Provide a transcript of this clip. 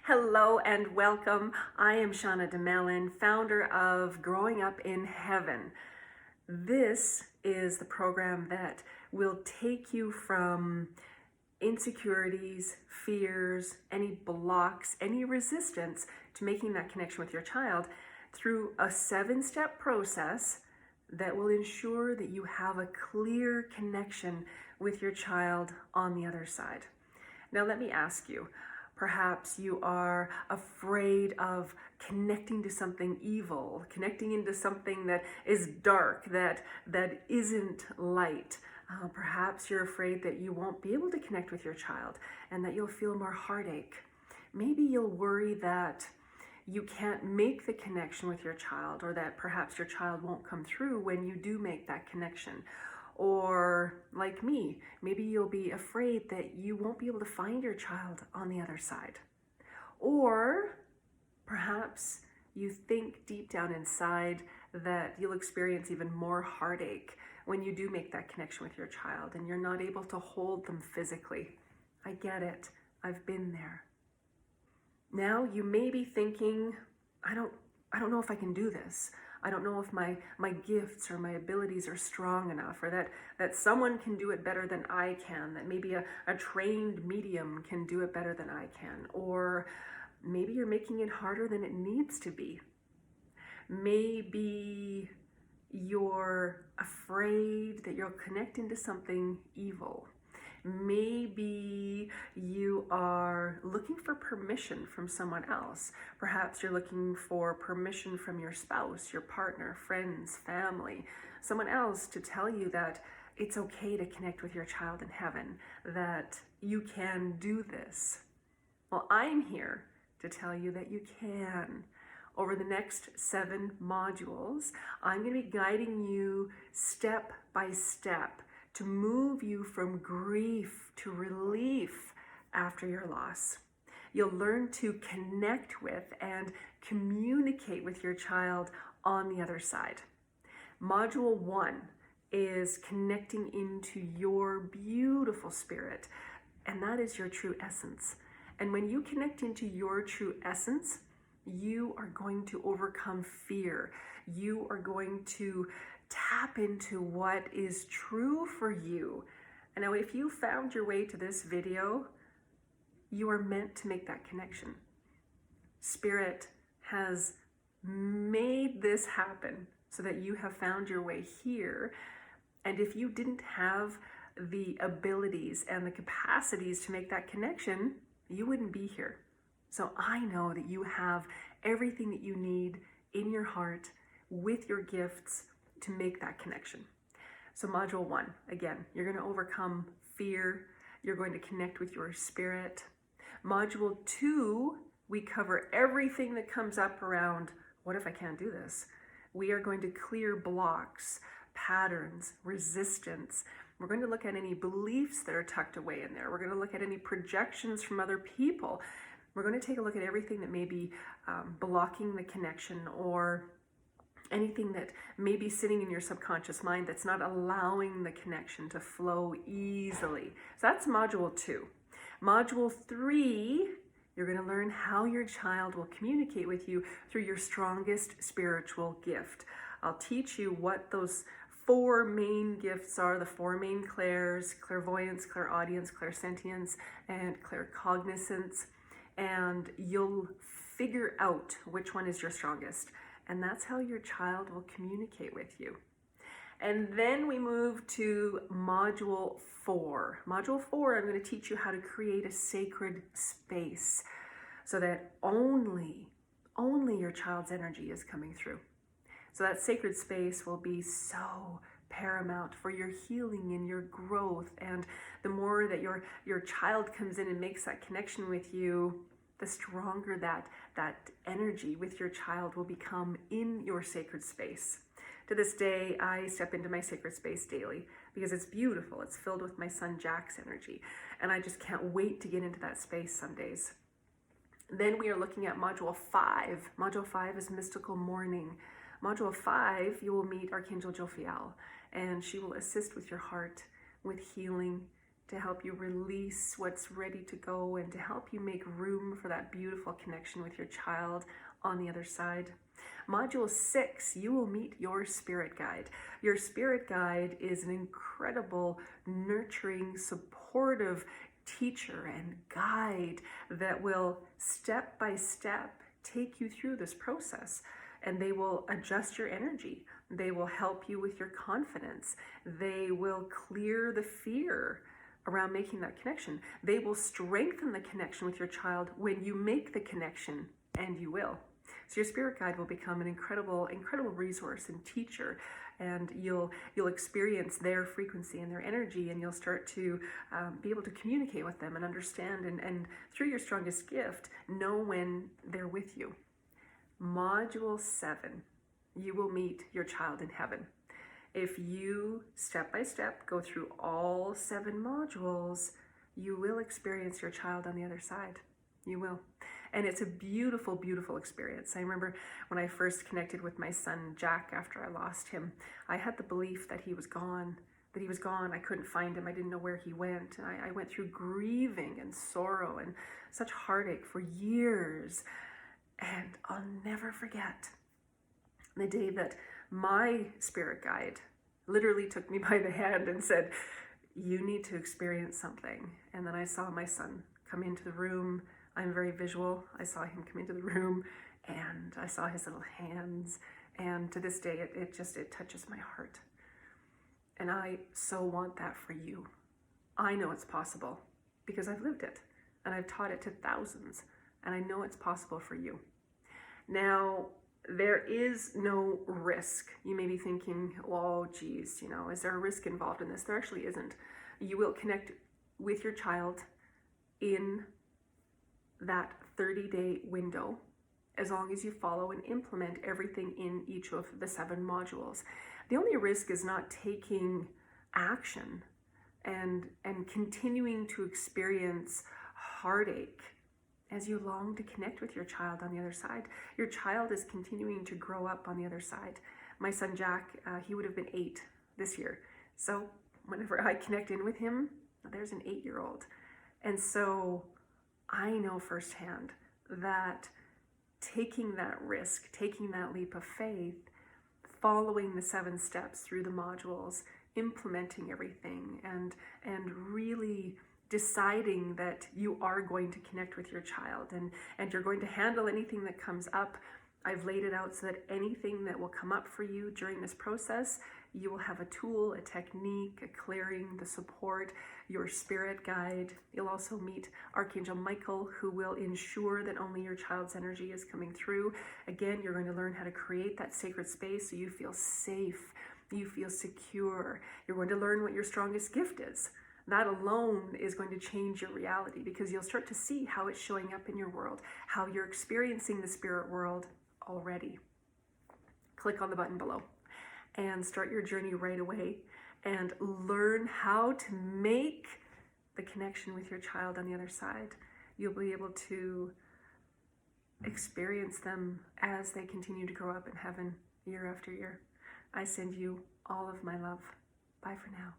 Hello and welcome. I am Shauna DeMelin, founder of Growing Up in Heaven. This is the program that will take you from insecurities, fears, any blocks, any resistance to making that connection with your child through a 7-step process that will ensure that you have a clear connection with your child on the other side. Now, let me ask you, perhaps you are afraid of connecting to something evil, connecting into something that is dark, that isn't light. Perhaps you're afraid that you won't be able to connect with your child and that you'll feel more heartache. Maybe you'll worry that you can't make the connection with your child, or that perhaps your child won't come through when you do make that connection. Or like me, maybe you'll be afraid that you won't be able to find your child on the other side. Or perhaps you think deep down inside that you'll experience even more heartache when you do make that connection with your child and you're not able to hold them physically. I get it. I've been there. Now you may be thinking, I don't know if I can do this. I don't know if my gifts or my abilities are strong enough, or that someone can do it better than I can, that maybe a trained medium can do it better than I can, or maybe you're making it harder than it needs to be. Maybe you're afraid that you'll connect into something evil. Maybe you are looking for permission from someone else. Perhaps you're looking for permission from your spouse, your partner, friends, family, someone else to tell you that it's okay to connect with your child in heaven, that you can do this. Well, I'm here to tell you that you can. Over the next 7 modules, I'm going to be guiding you step by step to move you from grief to relief after your loss. You'll learn to connect with and communicate with your child on the other side. Module 1 is connecting into your beautiful spirit, and that is your true essence. And when you connect into your true essence, you are going to overcome fear. You are going to tap into what is true for you. And now, if you found your way to this video, you are meant to make that connection. Spirit has made this happen so that you have found your way here. And if you didn't have the abilities and the capacities to make that connection, you wouldn't be here. So I know that you have everything that you need in your heart with your gifts to make that connection. So module 1, again, you're going to overcome fear. You're going to connect with your spirit. Module 2, we cover everything that comes up around, what if I can't do this? We are going to clear blocks, patterns, resistance. We're going to look at any beliefs that are tucked away in there. We're going to look at any projections from other people. We're going to take a look at everything that may be blocking the connection, or anything that may be sitting in your subconscious mind that's not allowing the connection to flow easily. So that's module 2. Module 3, you're going to learn how your child will communicate with you through your strongest spiritual gift. I'll teach you what those 4 main gifts are, the 4 main clairs: clairvoyance, clairaudience, clairsentience, and claircognizance. And you'll figure out which one is your strongest. And that's how your child will communicate with you. And then we move to module 4. Module 4, I'm going to teach you how to create a sacred space so that only your child's energy is coming through. So that sacred space will be so paramount for your healing and your growth. And the more that your child comes in and makes that connection with you, the stronger that energy with your child will become in your sacred space. To this day, I step into my sacred space daily because it's beautiful. It's filled with my son Jack's energy, and I just can't wait to get into that space some days. Then we are looking at module 5. Module 5 is mystical morning. Module 5, you will meet Archangel Jophiel, and she will assist with your heart, with healing, to help you release what's ready to go and to help you make room for that beautiful connection with your child on the other side. Module 6, you will meet your spirit guide. Your spirit guide is an incredible, nurturing, supportive teacher and guide that will step by step take you through this process, and they will adjust your energy. They will help you with your confidence. They will clear the fear around making that connection. They will strengthen the connection with your child when you make the connection, and you will. So your spirit guide will become an incredible resource and teacher, and you'll experience their frequency and their energy, and you'll start to be able to communicate with them and understand, and through your strongest gift, know when they're with you. Module 7, you will meet your child in heaven. If you step by step go through all 7 modules, you will experience your child on the other side. You will. And it's a beautiful, beautiful experience. I remember when I first connected with my son, Jack, after I lost him, I had the belief that he was gone, I couldn't find him. I didn't know where he went. And I went through grieving and sorrow and such heartache for years. And I'll never forget the day that my spirit guide literally took me by the hand and said, you need to experience something. And then I saw my son come into the room. I'm very visual. I saw him come into the room, and I saw his little hands. And to this day, it touches my heart. And I so want that for you. I know it's possible because I've lived it, and I've taught it to thousands, and I know it's possible for you. Now, there is no risk. You may be thinking, oh, geez, is there a risk involved in this? There actually isn't. You will connect with your child in that 30-day window, as long as you follow and implement everything in each of the 7 modules. The only risk is not taking action and continuing to experience heartache as you long to connect with your child on the other side. Your child is continuing to grow up on the other side. My son Jack, he would have been 8 this year. So whenever I connect in with him, there's an 8-year-old. And so I know firsthand that taking that risk, taking that leap of faith, following the 7 steps through the modules, implementing everything, and really deciding that you are going to connect with your child and you're going to handle anything that comes up. I've laid it out so that anything that will come up for you during this process, you will have a tool, a technique, a clearing, the support, your spirit guide. You'll also meet Archangel Michael, who will ensure that only your child's energy is coming through. Again, you're going to learn how to create that sacred space so you feel safe, you feel secure. You're going to learn what your strongest gift is. That alone is going to change your reality, because you'll start to see how it's showing up in your world, how you're experiencing the spirit world already. Click on the button below and start your journey right away and learn how to make the connection with your child on the other side. You'll be able to experience them as they continue to grow up in heaven year after year. I send you all of my love. Bye for now.